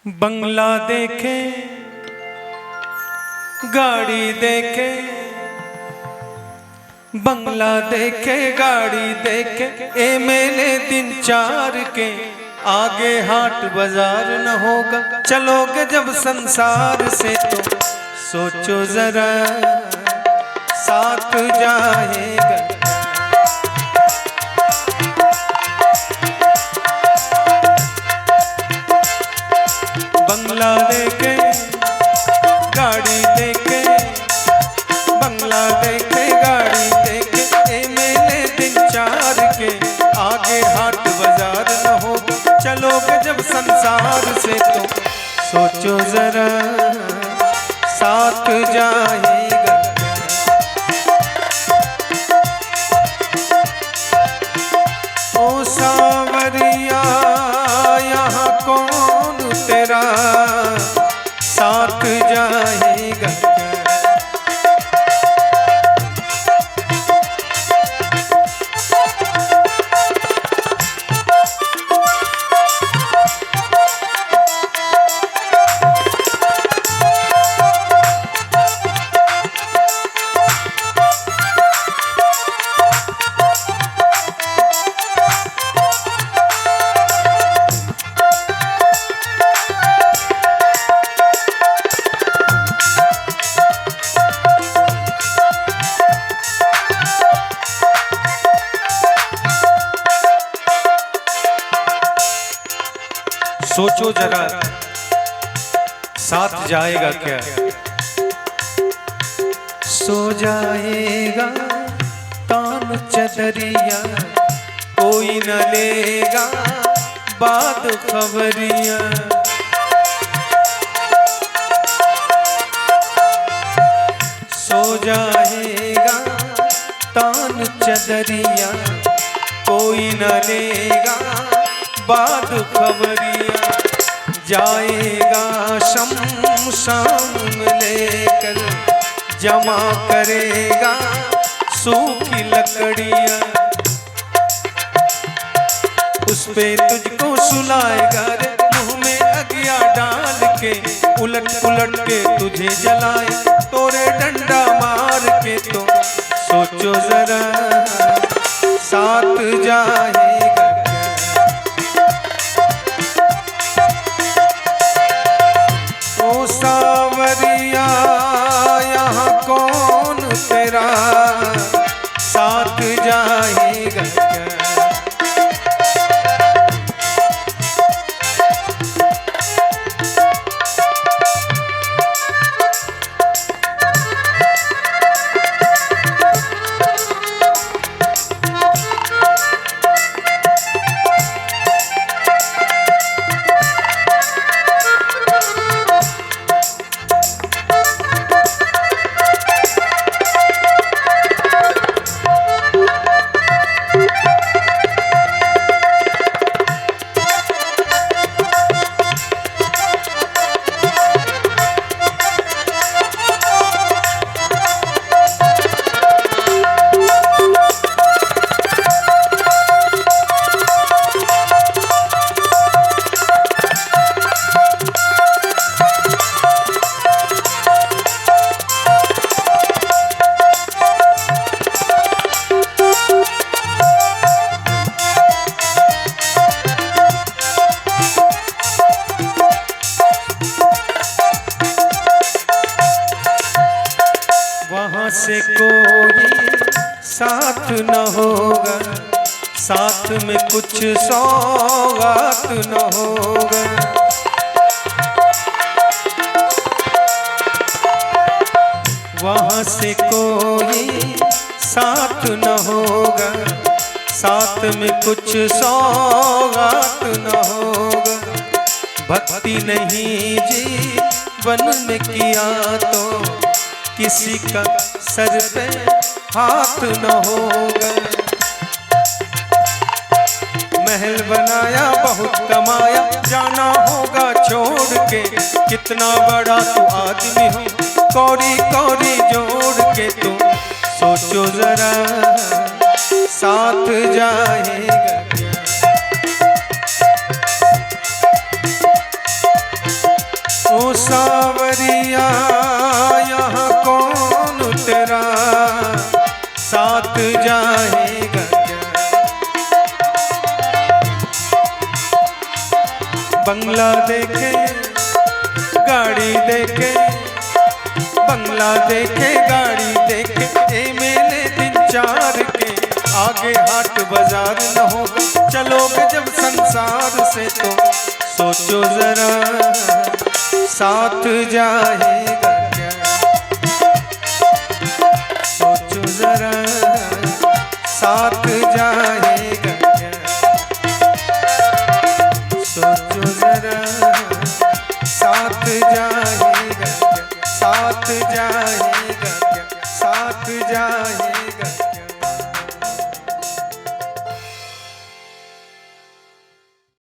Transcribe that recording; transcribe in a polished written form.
बंगला देखे, गाड़ी देखे, बंगला देखे, गाड़ी देखे, ए मेले दिन चार के आगे हाट बाजार न होगा। चलोगे जब संसार से तो सोचो जरा साथ जाएगा। बंगला देखे, गाड़ी देखे, बंगला देखे, गाड़ी देखे, ए मेले दिन चार के आगे हाट बाजार न होगा। चलोगे जब संसार से तो सोचो जरा साथ जाएगा। ओ सावरिया यहाँ कौन तेरा साथ जाएगा। सोचो जरा साथ जाएगा क्या। सो जाएगा तान चदरिया, कोई न लेगा बात खबरिया। सो जाएगा तान चदरिया, कोई न लेगा बात खबरिया। जाएगा शमशान लेकर, जमा करेगा सूखी लकड़ियाँ। उस पे तुझको सुलाएगा रे मुँह में अगिया डाल के, उलट उलट के तुझे जलाए तोरे डंडा मार के। तो सोचो जरा साथ जाएगा। ओ सावरिया यहाँ कौन तेरा साथ जाएगा क्या। वहाँ से कोई साथ न होगा, साथ में कुछ सौगात न होगा। वहाँ से कोई साथ न होगा, साथ में कुछ सौगात न होगा। भक्ति नहीं जीवन में किया तो किसी का सर पे हाथ न होगा। महल बनाया बहुत कमाया, जाना होगा छोड़ के। कितना बड़ा तू आदमी हो, कौड़ी कौड़ी जोड़ के। तो सोचो जरा साथ जाएगा क्या। साथ जाएगा क्या। बंगला देखे गाड़ी देखे, बंगला देखे गाड़ी देखे, ए मेले दिन चार के, आगे हाट बाजार न होगा चलोगे जब संसार से तो सोचो जरा साथ जाएगा क्या, सोचो जरा।